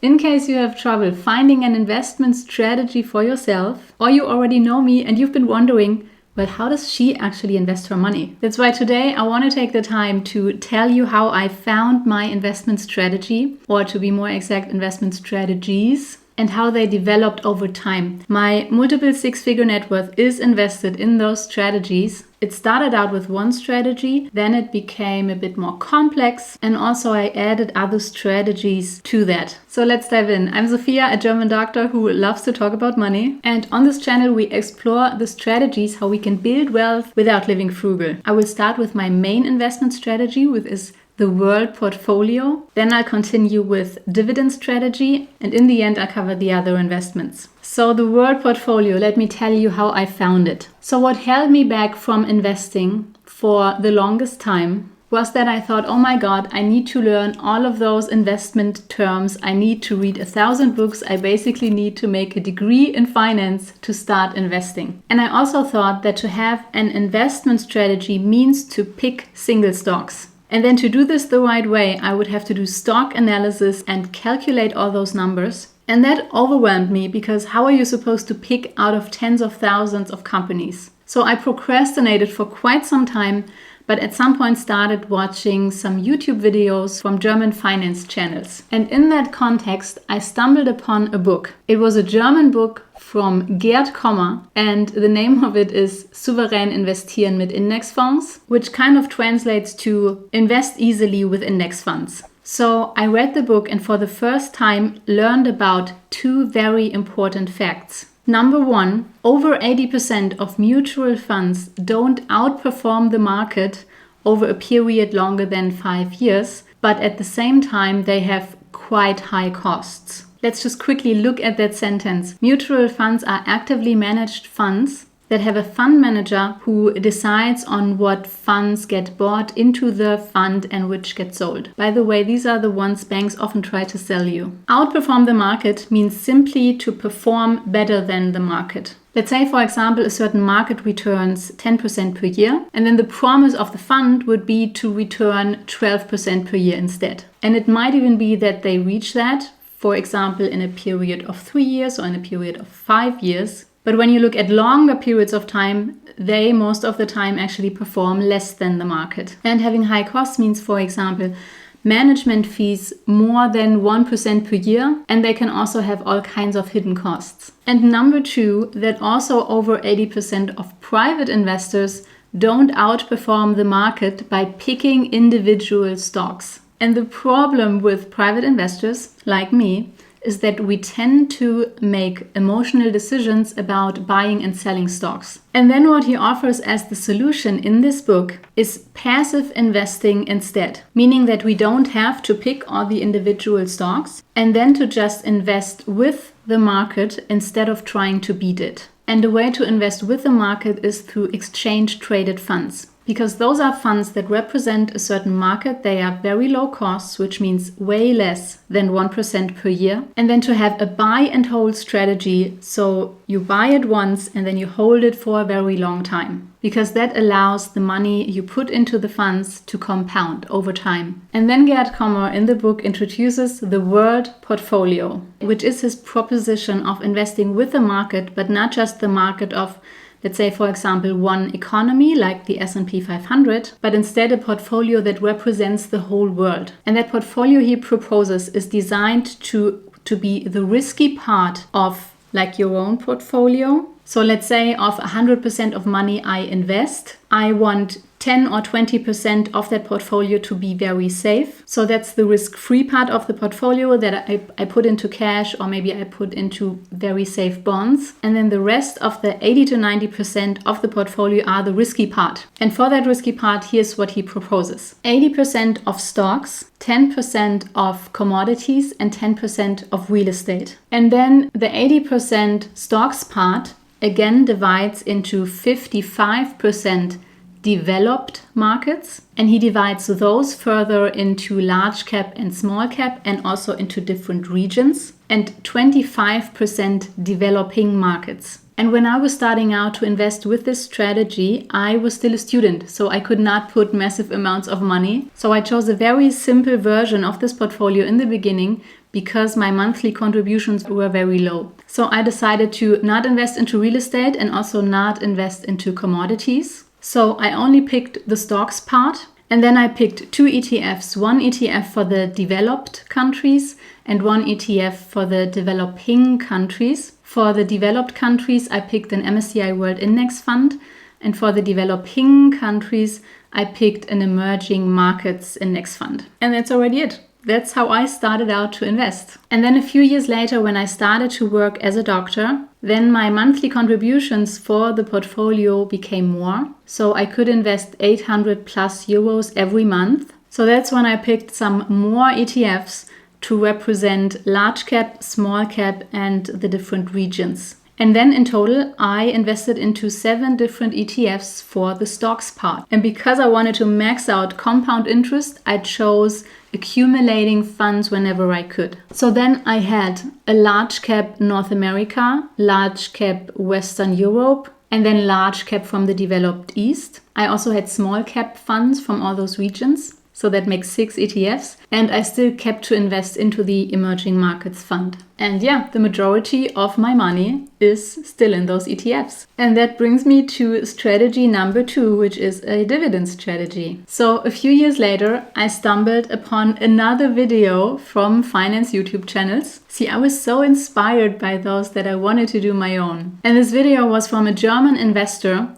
In case you have trouble finding an investment strategy for yourself, or you already know me and you've been wondering, well, how does she actually invest her money? That's why today I want to take the time to tell you how I found my investment strategy, or to be more exact, investment strategies, and how they developed over time. My multiple six-figure net worth is invested in those strategies. It started out with one strategy, then it became a bit more complex, and also I added other strategies to that. So let's dive in. I'm Sophia, a German doctor who loves to talk about money. And on this channel, we explore the strategies how we can build wealth without living frugal. I will start with my main investment strategy, which is the world portfolio. Then I'll continue with dividend strategy, and in the end I'll cover the other investments. So the world portfolio, let me tell you how I found it. So what held me back from investing for the longest time was that I thought, oh my God, I need to learn all of those investment terms. I need to read 1,000 books. I basically need to make a degree in finance to start investing. And I also thought that to have an investment strategy means to pick single stocks. And then to do this the right way, I would have to do stock analysis and calculate all those numbers. And that overwhelmed me because how are you supposed to pick out of tens of thousands of companies? So I procrastinated for quite some time, but at some point started watching some YouTube videos from German finance channels. And in that context, I stumbled upon a book. It was a German book from Gerd Kommer, and the name of it is Souverän investieren mit Indexfonds, which kind of translates to invest easily with index funds. So I read the book and for the first time learned about two very important facts. Number one, over 80% of mutual funds don't outperform the market over a period longer than 5 years, but at the same time they have quite high costs. Let's just quickly look at that sentence. Mutual funds are actively managed funds that have a fund manager who decides on what funds get bought into the fund and which get sold. By the way, these are the ones banks often try to sell you. Outperform the market means simply to perform better than the market. Let's say, for example, a certain market returns 10% per year, and then the promise of the fund would be to return 12% per year instead. And it might even be that they reach that, for example, in a period of 3 years or in a period of 5 years. But when you look at longer periods of time, they most of the time actually perform less than the market. And having high costs means, for example, management fees more than 1% per year, and they can also have all kinds of hidden costs. And number two, that also over 80% of private investors don't outperform the market by picking individual stocks. And the problem with private investors, like me, is that we tend to make emotional decisions about buying and selling stocks. And then what he offers as the solution in this book is passive investing instead, meaning that we don't have to pick all the individual stocks and then to just invest with the market instead of trying to beat it. And the way to invest with the market is through exchange traded funds. Because those are funds that represent a certain market. They are very low costs, which means way less than 1% per year. And then to have a buy and hold strategy. So you buy it once and then you hold it for a very long time. Because that allows the money you put into the funds to compound over time. And then Gerd Kommer in the book introduces the world portfolio, which is his proposition of investing with the market, but not just the market of, let's say, for example, one economy like the S&P 500, but instead a portfolio that represents the whole world. And that portfolio he proposes is designed to be the risky part of like your own portfolio. So let's say of 100% of money I invest, I want 10 or 20% of that portfolio to be very safe. So that's the risk-free part of the portfolio that I put into cash, or maybe I put into very safe bonds. And then the rest of the 80 to 90% of the portfolio are the risky part. And for that risky part, here's what he proposes. 80% of stocks, 10% of commodities, and 10% of real estate. And then the 80% stocks part again divides into 55% developed markets, and he divides those further into large cap and small cap and also into different regions, and 25% developing markets. And when I was starting out to invest with this strategy, I was still a student, so I could not put massive amounts of money. So I chose a very simple version of this portfolio in the beginning because my monthly contributions were very low. So I decided to not invest into real estate and also not invest into commodities. So I only picked the stocks part. And then I picked 2 ETFs, one ETF for the developed countries and one ETF for the developing countries. For the developed countries, I picked an MSCI World Index Fund. And for the developing countries, I picked an emerging markets index fund. And that's already it. That's how I started out to invest. And then a few years later, when I started to work as a doctor, then my monthly contributions for the portfolio became more. So I could invest 800 plus euros every month. So that's when I picked some more ETFs to represent large cap, small cap, and the different regions. And then in total, I invested into 7 different ETFs for the stocks part. And because I wanted to max out compound interest, I chose accumulating funds whenever I could. So then I had a large cap North America, large cap Western Europe, and then large cap from the developed East. I also had small cap funds from all those regions. So that makes 6 ETFs. And I still kept to invest into the emerging markets fund. And yeah, the majority of my money is still in those ETFs. And that brings me to strategy number 2, which is a dividend strategy. So a few years later, I stumbled upon another video from finance YouTube channels. See, I was so inspired by those that I wanted to do my own. And this video was from a German investor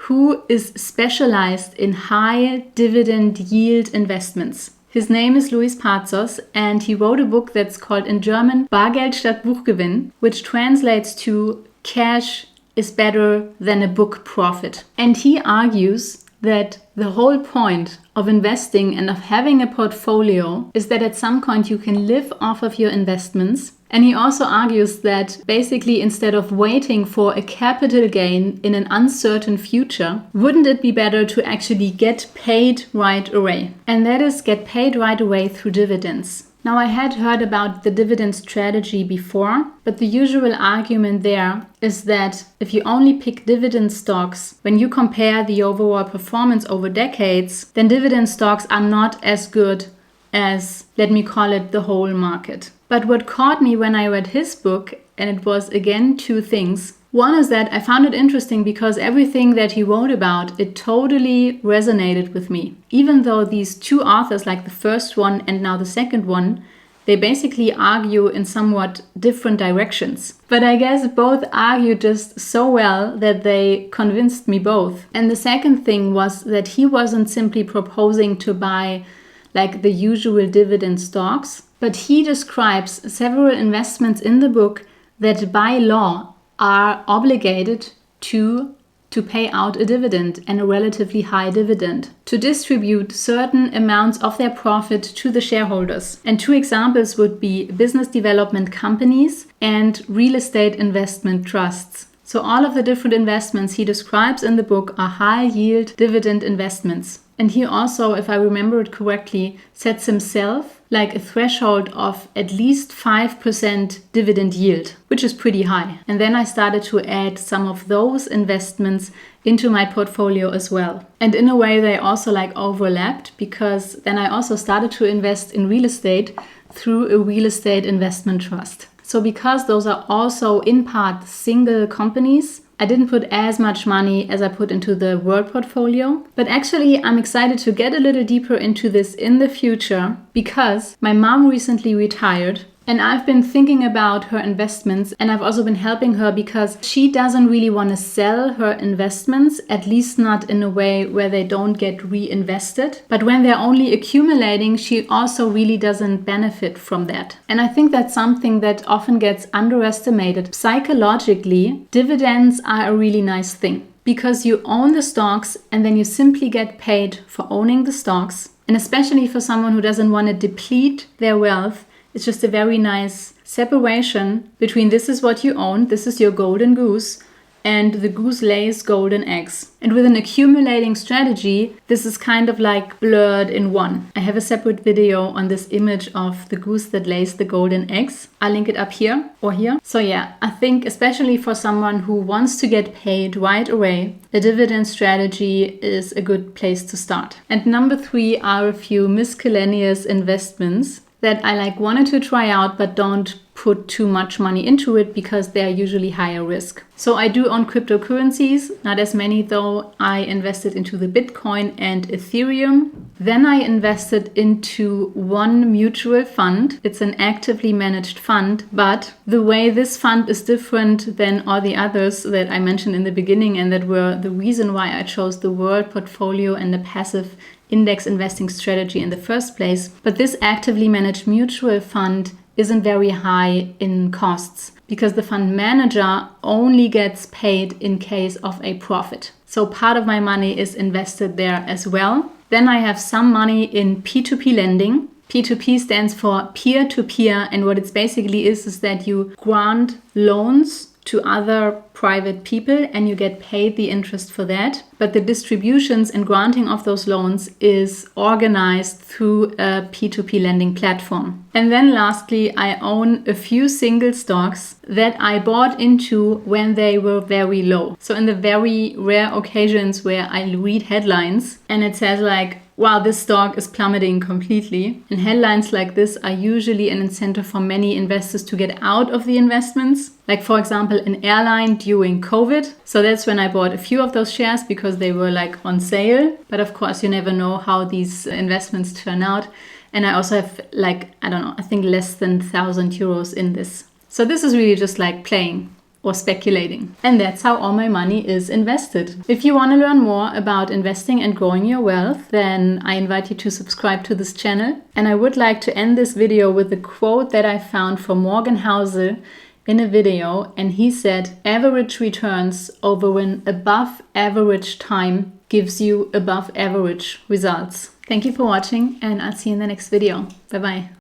who is specialized in high dividend yield investments. His name is Luis Pazos, and he wrote a book that's called in German Bargeld statt Buchgewinn, which translates to cash is better than a book profit. And he argues that the whole point of investing and of having a portfolio is that at some point you can live off of your investments. And he also argues that basically instead of waiting for a capital gain in an uncertain future, wouldn't it be better to actually get paid right away? And that is get paid right away through dividends. Now, I had heard about the dividend strategy before, but the usual argument there is that if you only pick dividend stocks, when you compare the overall performance over decades, then dividend stocks are not as good as, let me call it, the whole market. But what caught me when I read his book, and it was again 2 things. One is that I found it interesting because everything that he wrote about, it totally resonated with me. Even though these 2 authors, like the first one and now the second one, they basically argue in somewhat different directions. But I guess both argue just so well that they convinced me both. And the second thing was that he wasn't simply proposing to buy like the usual dividend stocks, but he describes several investments in the book that by law are obligated to pay out a dividend, and a relatively high dividend, to distribute certain amounts of their profit to the shareholders. And 2 examples would be business development companies and real estate investment trusts. So all of the different investments he describes in the book are high yield dividend investments. And he also, if I remember it correctly, sets himself like a threshold of at least 5% dividend yield, which is pretty high. And then I started to add some of those investments into my portfolio as well. And in a way, they also like overlapped, because then I also started to invest in real estate through a real estate investment trust. So because those are also in part single companies, I didn't put as much money as I put into the world portfolio. But actually, I'm excited to get a little deeper into this in the future, because my mom recently retired. And I've been thinking about her investments, and I've also been helping her because she doesn't really want to sell her investments, at least not in a way where they don't get reinvested. But when they're only accumulating, she also really doesn't benefit from that. And I think that's something that often gets underestimated. Psychologically, dividends are a really nice thing, because you own the stocks and then you simply get paid for owning the stocks. And especially for someone who doesn't want to deplete their wealth, it's just a very nice separation between this is what you own, this is your golden goose, and the goose lays golden eggs. And with an accumulating strategy, this is kind of like blurred in one. I have a separate video on this image of the goose that lays the golden eggs. I'll link it up here or here. So yeah, I think especially for someone who wants to get paid right away, a dividend strategy is a good place to start. And number 3 are a few miscellaneous investments. that I wanted to try out, but don't put too much money into it because they're usually higher risk. So I do own cryptocurrencies, not as many though. I invested into the Bitcoin and Ethereum. Then I invested into one mutual fund. It's an actively managed fund, but the way this fund is different than all the others that I mentioned in the beginning and that were the reason why I chose the World Portfolio and the passive index investing strategy in the first place. But this actively managed mutual fund isn't very high in costs because the fund manager only gets paid in case of a profit. So part of my money is invested there as well. Then I have some money in P2P lending. P2P stands for peer-to-peer, and what it basically is that you grant loans to other private people and you get paid the interest for that. But the distributions and granting of those loans is organized through a P2P lending platform. And then lastly, I own a few single stocks that I bought into when they were very low. So in the very rare occasions where I read headlines and it says wow, this stock is plummeting completely. And headlines like this are usually an incentive for many investors to get out of the investments. Like for example, an airline during COVID. So that's when I bought a few of those shares because they were on sale. But of course, you never know how these investments turn out. And I also have I think less than 1,000 euros in this. So this is really just playing or speculating. And that's how all my money is invested. If you want to learn more about investing and growing your wealth, then I invite you to subscribe to this channel. And I would like to end this video with a quote that I found from Morgan Housel in a video. And he said, average returns over an above average time gives you above average results. Thank you for watching and I'll see you in the next video. Bye bye.